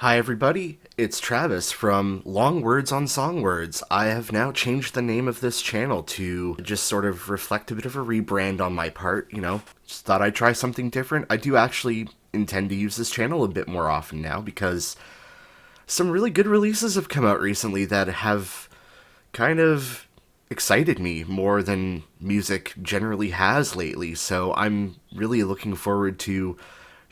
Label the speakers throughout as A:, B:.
A: Hi everybody, it's Travis from Long Words on Song Words. I have now changed the name of this channel to just sort of reflect a bit of a rebrand on my part, Just thought I'd try something different. I do actually intend to use this channel a bit more often now because some really good releases have come out recently that have kind of excited me more than music generally has lately, so I'm really looking forward to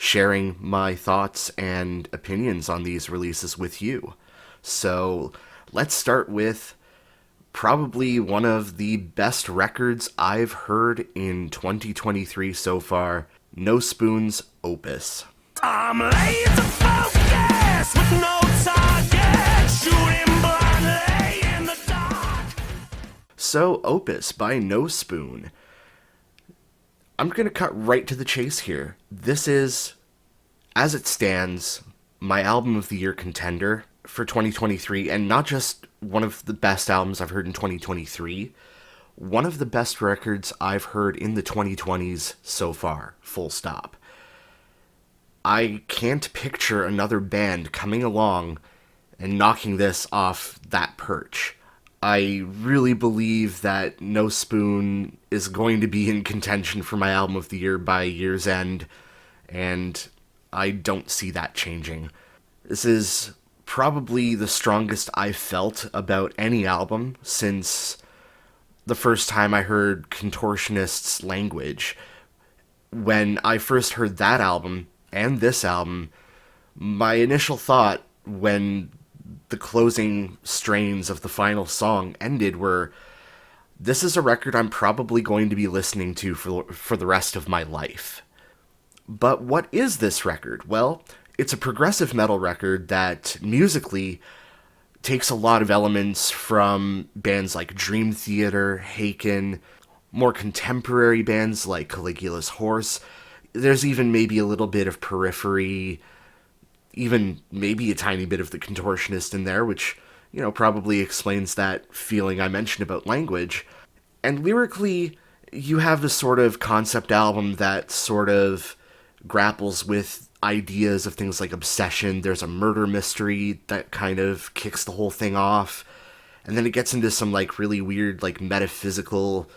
A: sharing my thoughts and opinions on these releases with you. So let's start with probably one of the best records I've heard in 2023 so far, Nospun's Opus.
B: I'm laser focused with no target, shooting blindly in the dark.
A: So, Opus by Nospun. I'm going to cut right to the chase here. This is, as it stands, my album of the year contender for 2023, and not just one of the best albums I've heard in 2023, one of the best records I've heard in the 2020s so far, full stop. I can't picture another band coming along and knocking this off that perch. I really believe that Nospun is going to be in contention for my album of the year by year's end, and I don't see that changing. This is probably the strongest I've felt about any album since the first time I heard Contortionist's Language. When I first heard that album and this album, my initial thought when the closing strains of the final song ended were, this is a record I'm probably going to be listening to for the rest of my life. But what is this record? Well, it's a progressive metal record that musically takes a lot of elements from bands like Dream Theater, Haken, more contemporary bands like Caligula's Horse. There's even maybe a little bit of Periphery, even maybe a tiny bit of the Contortionist in there, which, probably explains that feeling I mentioned about Language. And lyrically, you have this sort of concept album that sort of grapples with ideas of things like obsession. There's a murder mystery that kind of kicks the whole thing off. And then it gets into some really weird metaphysical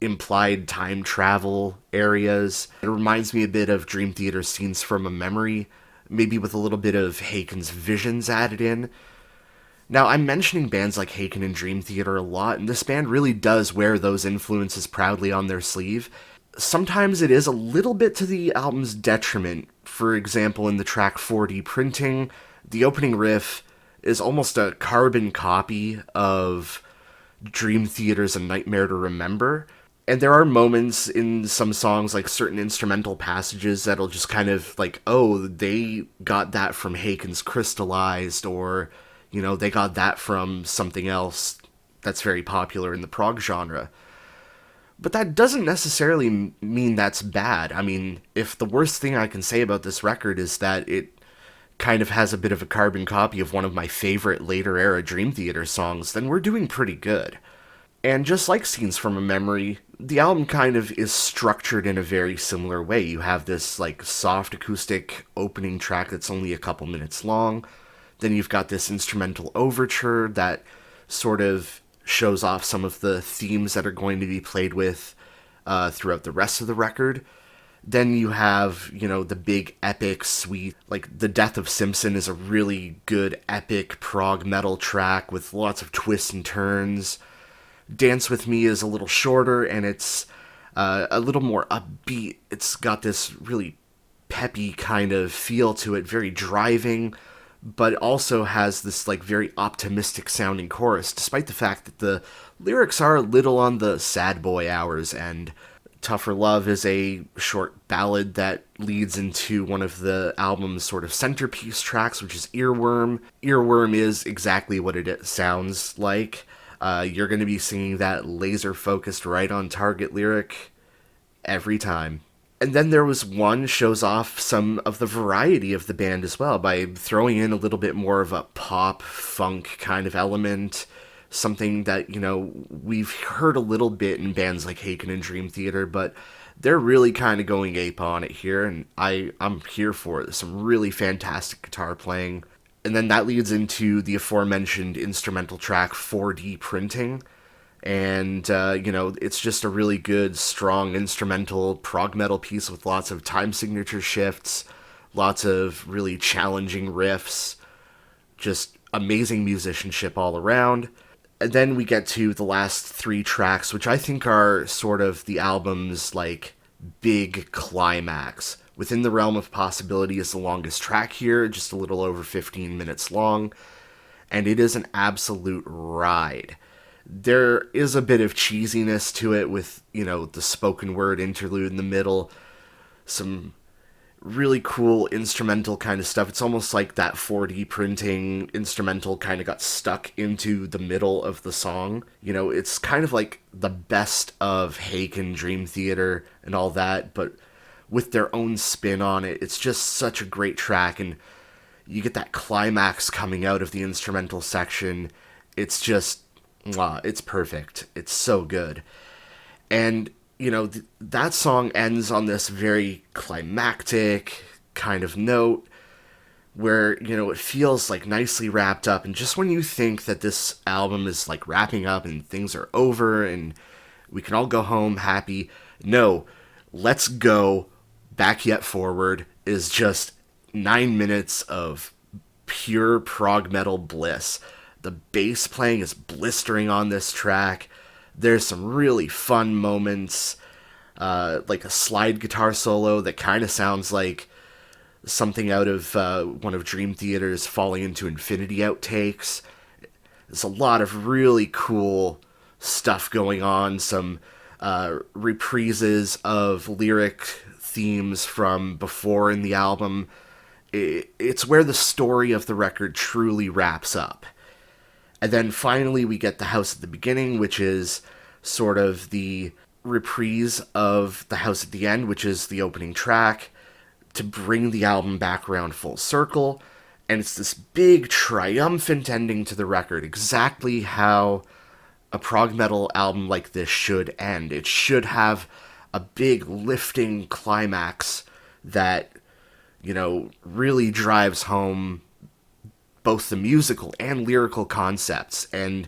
A: implied time travel areas. It reminds me a bit of Dream Theater Scenes from a Memory, maybe with a little bit of Haken's Visions added in. Now, I'm mentioning bands like Haken and Dream Theater a lot, and this band really does wear those influences proudly on their sleeve. Sometimes it is a little bit to the album's detriment. For example, in the track 4D Printing, the opening riff is almost a carbon copy of Dream Theater's A Nightmare to Remember. And there are moments in some songs, like certain instrumental passages, that'll just kind of oh, they got that from Haken's Crystallized, or, they got that from something else that's very popular in the prog genre. But that doesn't necessarily mean that's bad. I mean, if the worst thing I can say about this record is that it kind of has a bit of a carbon copy of one of my favorite later era Dream Theater songs, then we're doing pretty good. And just like Scenes from a Memory, the album kind of is structured in a very similar way. You have this soft acoustic opening track that's only a couple minutes long. Then you've got this instrumental overture that sort of shows off some of the themes that are going to be played with throughout the rest of the record. Then you have, the big epic suite. The Death of Simpson is a really good epic prog metal track with lots of twists and turns. Dance With Me is a little shorter, and it's a little more upbeat. It's got this really peppy kind of feel to it, very driving, but also has this very optimistic sounding chorus, despite the fact that the lyrics are a little on the sad boy hours end. Tougher Love is a short ballad that leads into one of the album's sort of centerpiece tracks, which is Earwyrm. Earwyrm is exactly what it sounds like. You're going to be singing that laser-focused, right-on-target lyric every time. And then there was one shows off some of the variety of the band as well by throwing in a little bit more of a pop, funk kind of element, something that, we've heard a little bit in bands like Haken and Dream Theater, but they're really kind of going ape on it here, and I'm here for it. There's some really fantastic guitar playing. And then that leads into the aforementioned instrumental track 4D Printing. And, it's just a really good, strong instrumental prog metal piece with lots of time signature shifts, lots of really challenging riffs, just amazing musicianship all around. And then we get to the last three tracks, which I think are sort of the album's, big climax. Within the Realm of Possibility is the longest track here, just a little over 15 minutes long, and it is an absolute ride. There is a bit of cheesiness to it with, the spoken word interlude in the middle, some really cool instrumental kind of stuff. It's almost like that 4D printing instrumental kind of got stuck into the middle of the song. It's kind of like the best of Haken Dream Theater and all that, but with their own spin on it. It's just such a great track, and you get that climax coming out of the instrumental section. It's just, it's perfect. It's so good. And that song ends on this very climactic kind of note where, it feels nicely wrapped up. And just when you think that this album is wrapping up and things are over and we can all go home happy, no, Let's Go, Back Yet Forward is just 9 minutes of pure prog metal bliss. The bass playing is blistering on this track. There's some really fun moments, like a slide guitar solo that kind of sounds like something out of one of Dream Theater's Falling into Infinity outtakes. There's a lot of really cool stuff going on, some reprises of lyric themes from before in the album. It's where the story of the record truly wraps up. And then finally we get The House at the Beginning, which is sort of the reprise of The House at the End, which is the opening track, to bring the album back around full circle. And it's this big triumphant ending to the record, exactly how a prog metal album like this should end. It should have a big lifting climax that, really drives home both the musical and lyrical concepts, and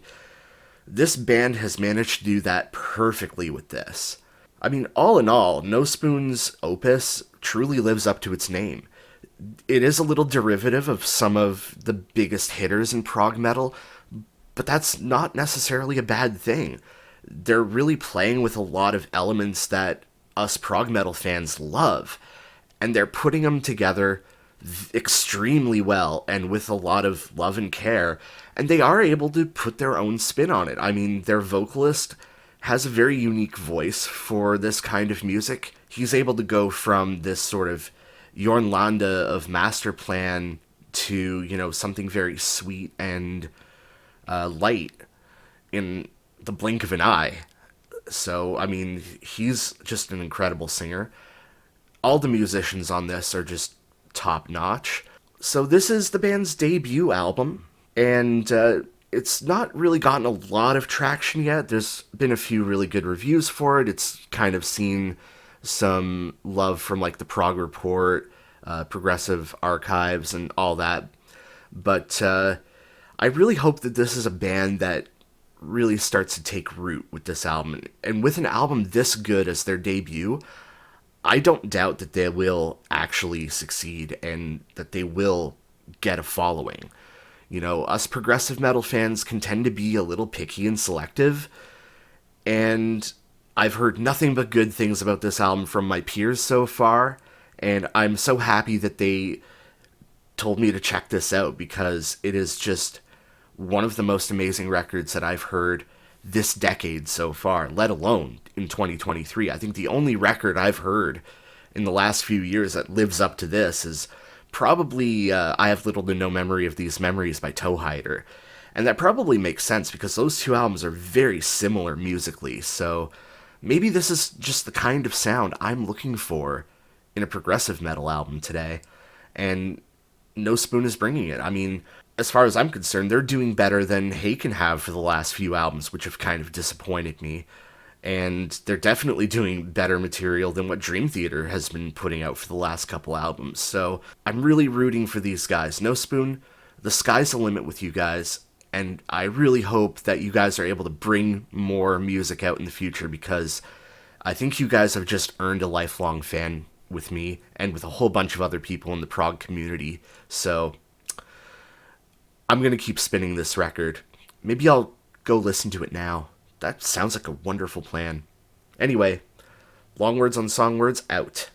A: this band has managed to do that perfectly with this. I mean, all in all, Nospun's Opus truly lives up to its name. It is a little derivative of some of the biggest hitters in prog metal, but that's not necessarily a bad thing. They're really playing with a lot of elements that us prog metal fans love, and they're putting them together extremely well and with a lot of love and care, and they are able to put their own spin on it. I mean, their vocalist has a very unique voice for this kind of music. He's able to go from this sort of Jorn Lande of Masterplan to, something very sweet and light in the blink of an eye. So, I mean, he's just an incredible singer. All the musicians on this are just top-notch. So this is the band's debut album, and it's not really gotten a lot of traction yet. There's been a few really good reviews for it. It's kind of seen some love from the Prog Report, Progressive Archives, and all that. But I really hope that this is a band that really starts to take root with this album. And with an album this good as their debut, I don't doubt that they will actually succeed and that they will get a following. Us progressive metal fans can tend to be a little picky and selective, and I've heard nothing but good things about this album from my peers so far, and I'm so happy that they told me to check this out, because it is just one of the most amazing records that I've heard this decade so far, let alone in 2023. I think the only record I've heard in the last few years that lives up to this is probably I Have Little to No Memory of These Memories by Toehider. And that probably makes sense, because those two albums are very similar musically, so maybe this is just the kind of sound I'm looking for in a progressive metal album today, and Nospun is bringing it. I mean, as far as I'm concerned, they're doing better than Haken have for the last few albums, which have kind of disappointed me. and they're definitely doing better material than what Dream Theater has been putting out for the last couple albums. So I'm really rooting for these guys. Nospun, the sky's the limit with you guys, and I really hope that you guys are able to bring more music out in the future, because I think you guys have just earned a lifelong fan with me and with a whole bunch of other people in the prog community. So I'm going to keep spinning this record. Maybe I'll go listen to it now. That sounds like a wonderful plan. Anyway, long words on song words out.